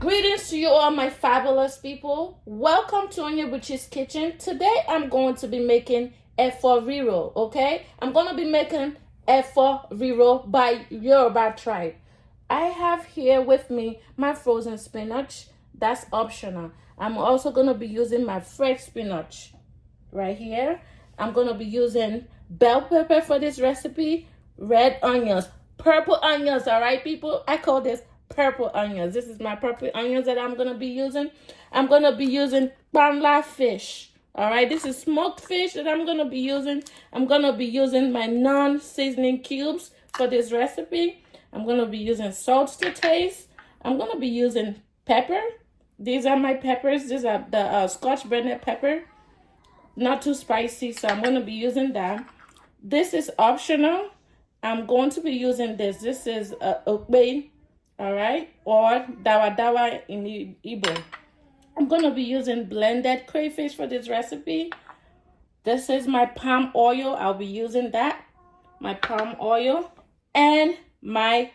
Greetings to you all, my fabulous people. Welcome to Onyebuchi's Kitchen. Today I'm going to be making Efor riro, okay? I'm going to be making Efor riro by Yoruba tribe. I have here with me my frozen spinach. That's optional. I'm also going to be using my fresh spinach right here. I'm going to be using bell pepper for this recipe, red onions, purple onions, all right, people? I call this purple onions. This is my purple onions that I'm going to be using. I'm going to be using banla fish, all right? This is smoked fish that I'm going to be using. I'm going to be using my non-seasoning cubes for this recipe. I'm going to be using salt to taste. I'm going to be using pepper. These are my peppers. These are the Scotch bonnet pepper. Not too spicy, so I'm going to be using that. This is optional. I'm going to be using this. This is okbe, all right, or dawa dawa in Igbo. I'm going to be using blended crayfish for this recipe. This is my palm oil. I'll be using that, my palm oil, and my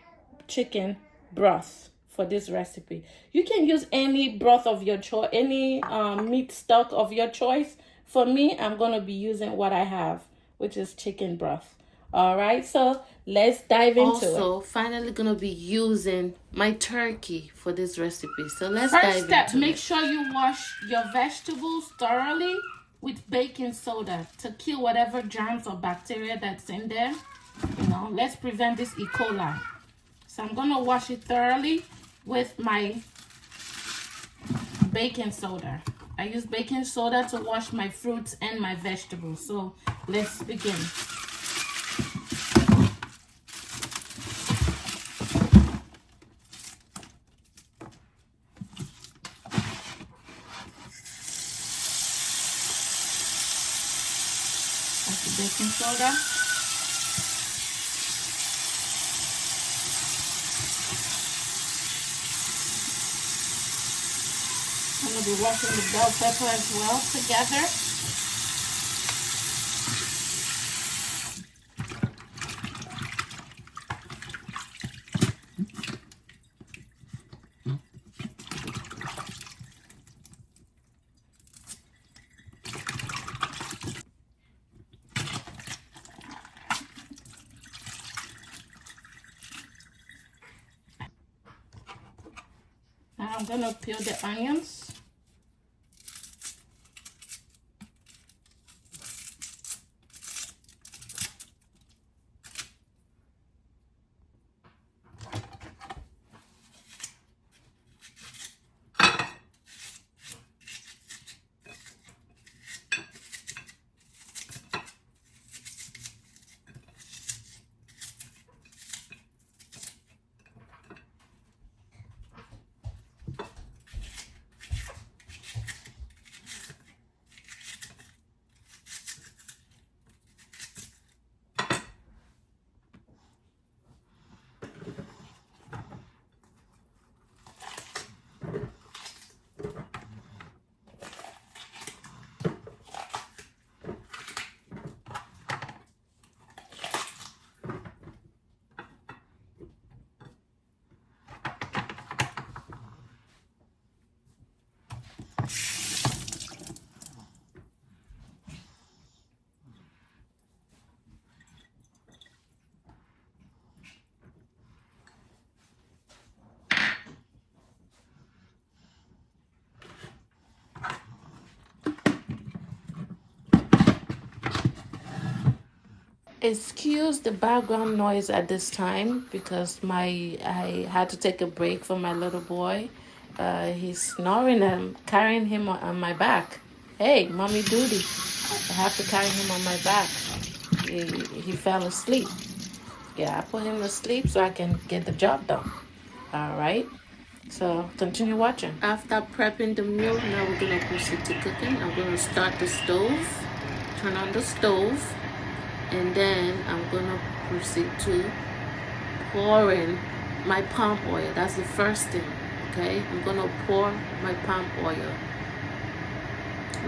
chicken broth for this recipe. You can use any broth of your choice, any meat stock of your choice. For me, I'm going to be using what I have, which is chicken broth. All right, so let's dive into it. Also, finally going to be using my turkey for this recipe. So let's dive into it. First step, make sure you wash your vegetables thoroughly with baking soda to kill whatever germs or bacteria that's in there. You know, let's prevent this E. coli. So I'm going to wash it thoroughly with my baking soda. I use baking soda to wash my fruits and my vegetables. So let's begin. That's the baking soda. I'm going to be washing the bell pepper as well together. Now I'm going to peel the onions. Excuse the background noise at this time because I had to take a break from my little boy. He's snoring and I'm carrying him on my back. Hey, mommy duty. I have to carry him on my back. He fell asleep. Yeah, I put him to sleep so I can get the job done. All right. So continue watching. After prepping the meal, now we're going to proceed to cooking. I'm going to start the stove, turn on the stove, and then I'm going to proceed to pouring my palm oil. That's the first thing, okay? I'm going to pour my palm oil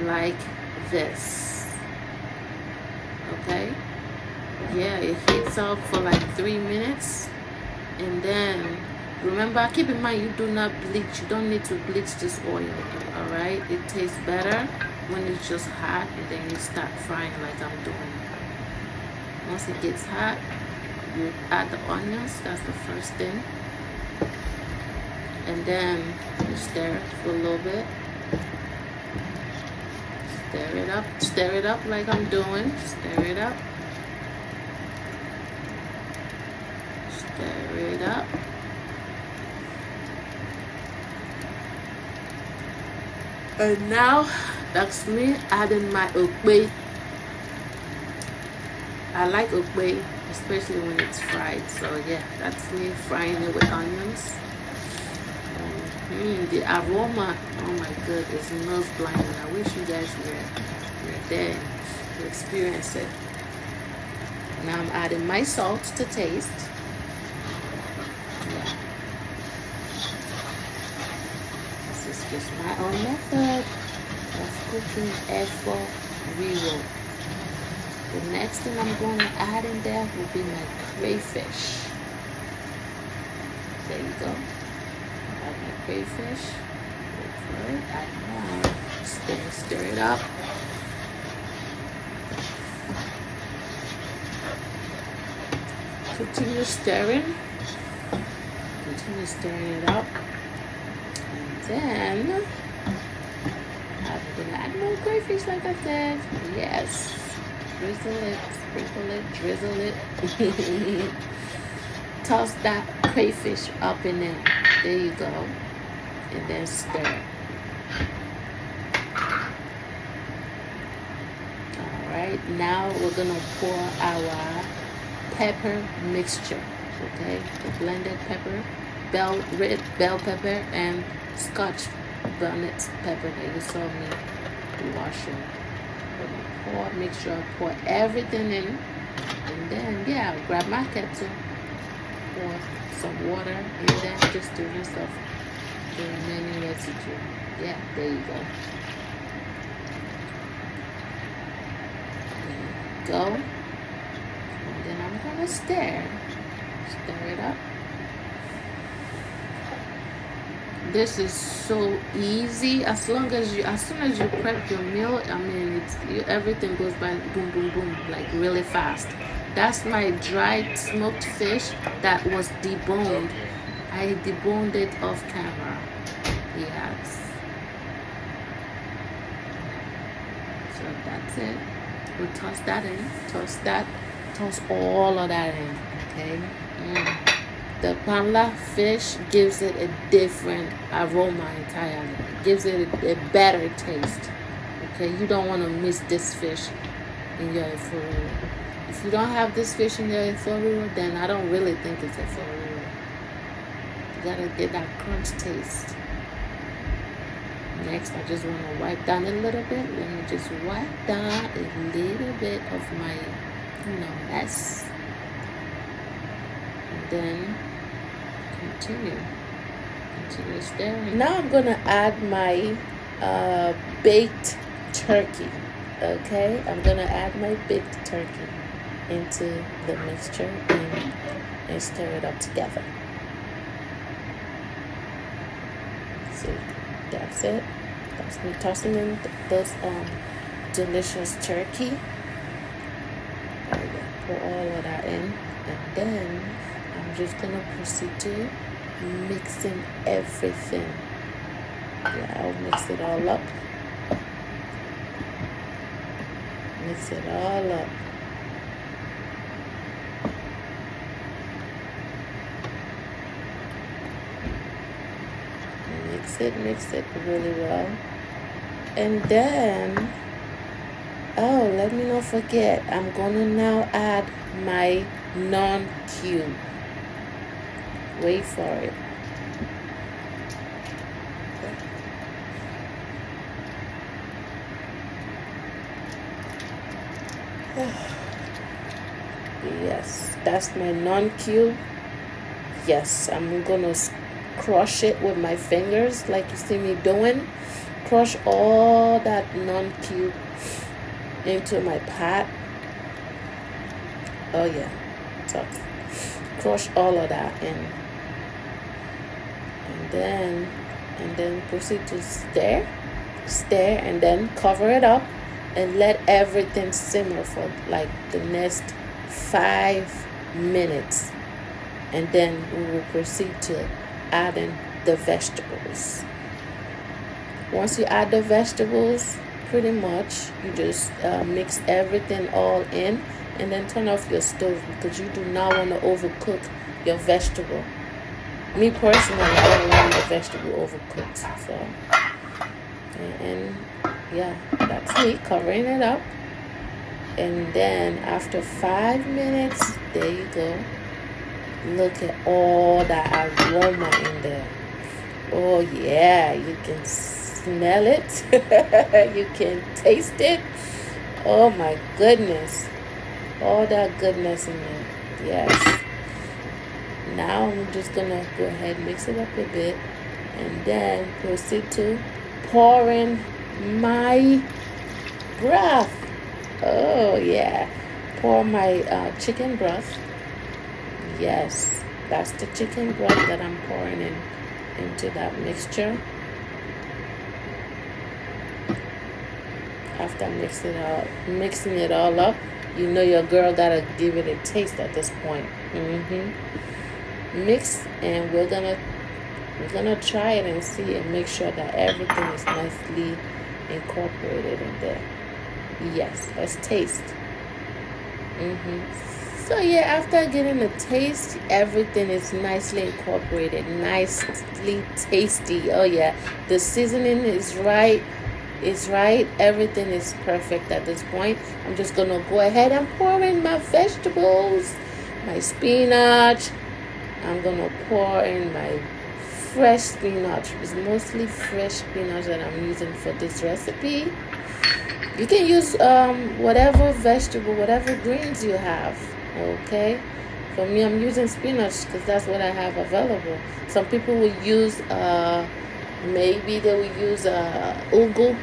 like this, okay? Yeah, it heats up for like 3 minutes, and then Remember, keep in mind you do not bleach. You don't need to bleach this oil. All right, it tastes better when it's just hot, and then you start frying like I'm doing. Once it gets hot, you add the onions. That's the first thing, and then you stir it for a little bit. Stir it up like I'm doing. Stir it up. Stir it up. And now that's me adding my okpe. I like okpe, especially when it's fried. So yeah, that's me frying it with onions. The aroma, oh my god, is nose blinding. I wish you guys were there to experience it. Now I'm adding my salt to taste. Yeah. This is just my own method of cooking Efor riro. The next thing I'm going to add in there will be my crayfish. There you go. Add my crayfish. Wait for it. Add more. Stir it up. Continue stirring. Continue stirring it up. And then I'm gonna add more crayfish like I said. Yes. Drizzle it, sprinkle it, drizzle it. Toss that crayfish up in there. There you go. And then stir. Alright, now we're gonna pour our pepper mixture. Okay, the blended pepper, bell pepper, and Scotch bonnet pepper that you saw me washing. Make sure I pour everything in, and then yeah, I'll grab my kettle, pour some water in there just to rinse off the remaining residue. Yeah, there you go. There you go. And then I'm gonna stir it up. This is so easy. As soon as you prep your meal, I mean, everything goes by boom, boom, boom, like really fast. That's my dried smoked fish that was deboned. I deboned it off camera. Yes. So that's it. We'll toss that in. Toss all of that in. Okay. The panla fish gives it a different aroma entirely. It gives it a better taste. Okay, you don't want to miss this fish in your Efor riro. If you don't have this fish in your Efor riro, then I don't really think it's Efor riro. You gotta get that crunch taste. Next, I just want to wipe down a little bit. Let me just wipe down a little bit of my, mess. And then continue stirring. Now I'm gonna add my baked turkey. Okay, I'm gonna add my baked turkey into the mixture and stir it up together. See, that's it. That's me tossing in this delicious turkey. Pour all of that in, and then I'm just gonna proceed to mixing everything. Yeah, I'll mix it all up. Mix it all up. Mix it really well. And then, let me not forget, I'm gonna now add my non-cube. Wait for it. Yes, that's my non-cube. Yes, I'm gonna crush it with my fingers like you see me doing. Crush all that non-cube into my pot. Oh yeah, so crush all of that in. and then proceed to stir, and then cover it up and let everything simmer for like the next 5 minutes, and then we will proceed to add in the vegetables. Once you add the vegetables, pretty much you just mix everything all in, and then turn off your stove because you do not want to overcook your vegetable. Me personally, I don't want my vegetable overcooked. So, and yeah, that's me covering it up. And then after 5 minutes, there you go. Look at all that aroma in there. Oh yeah, you can smell it. You can taste it. Oh my goodness. All that goodness in there. Yes. Now I'm just gonna go ahead and mix it up a bit, and then proceed to pour in my broth. Oh yeah. Pour my chicken broth. Yes, that's the chicken broth that I'm pouring into that mixture. After mixing it all up, you know your girl gotta give it a taste at this point. Mix, and we're gonna try it and see and make sure that everything is nicely incorporated in there. Yes, let's taste. So yeah, after getting a taste, everything is nicely incorporated, nicely tasty. Oh yeah, the seasoning is right. Everything is perfect at this point. I'm just gonna go ahead and pour in my vegetables, my spinach. I'm gonna pour in my fresh spinach. It's mostly fresh spinach that I'm using for this recipe. You can use whatever vegetable, whatever greens you have. Okay, for me, I'm using spinach because that's what I have available. Some people will use maybe they will use ugu,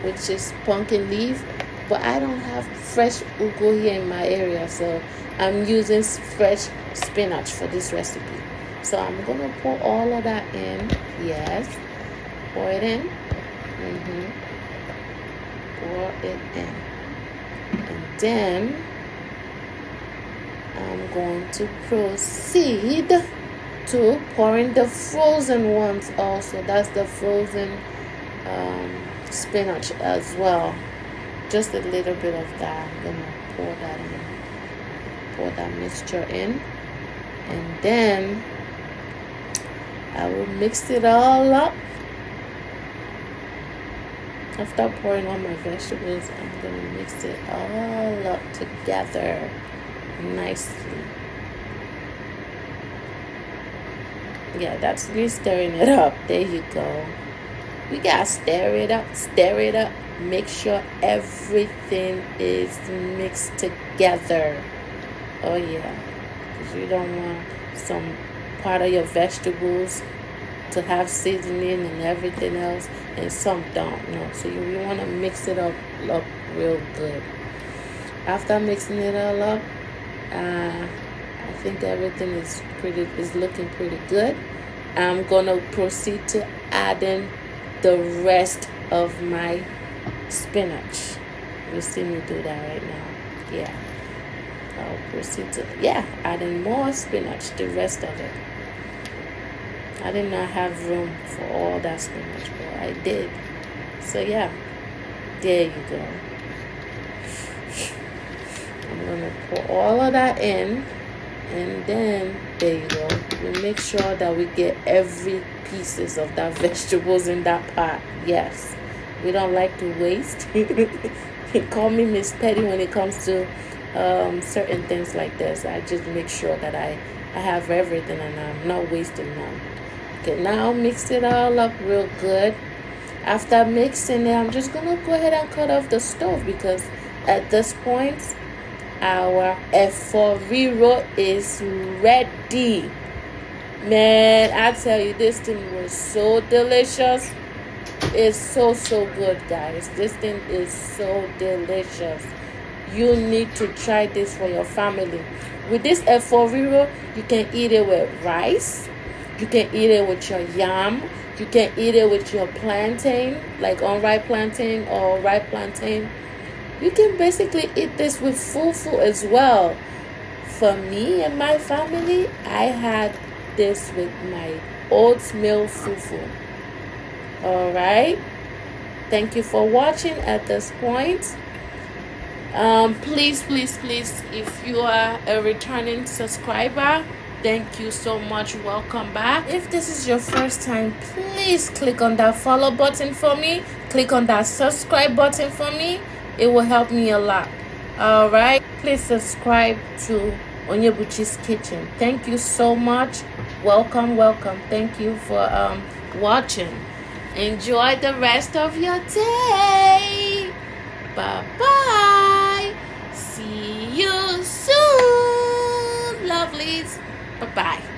which is pumpkin leaf, but I don't have fresh ugu here in my area, so I'm using fresh spinach for this recipe. So I'm gonna pour all of that in. Yes, pour it in. Pour it in, and then I'm going to proceed to pour in the frozen ones also. That's the frozen spinach as well. Just a little bit of that. I'm gonna pour that in. Pour that mixture in, and then I will mix it all up. After pouring all my vegetables, I'm gonna mix it all up together nicely. Yeah, that's me stirring it up. There you go. We gotta stir it up. Make sure everything is mixed together. Oh yeah, because you don't want some part of your vegetables to have seasoning and everything else, and some don't. No, so you want to mix it up real good. After mixing it all up, I think everything is looking pretty good. I'm gonna proceed to add in the rest of my spinach. You see me do that right now. Yeah, I'll proceed to add in more spinach, the rest of it. I did not have room for all that spinach, but I did. So yeah, there you go. I'm gonna pour all of that in, and then there you go. We make sure that we get every pieces of that vegetables in that pot. Yes, we don't like to waste. Call me Miss Petty when it comes to certain things like this. I just make sure that I have everything and I'm not wasting none. Okay, now mix it all up real good. After mixing it, I'm just gonna go ahead and cut off the stove because at this point our Efor riro is ready. Man, I tell you, this thing was so delicious. It's so good, guys. This thing is so delicious. You need to try this for your family. With this Efor riro, you can eat it with rice, You can eat it with your yam. You can eat it with your plantain, like unripe plantain or ripe plantain. You can basically eat this with fufu as well. For me and my family, I had this with my oatmeal fufu. All right. Thank you for watching at this point. Please, if you are a returning subscriber, thank you so much. Welcome back. If this is your first time, please click on that follow button for me. Click on that subscribe button for me. It will help me a lot. All right. Please subscribe to Onyebuchi's Kitchen. Thank you so much. Welcome. Thank you for watching. Enjoy the rest of your day. Bye-bye. See you soon, lovelies. Bye-bye.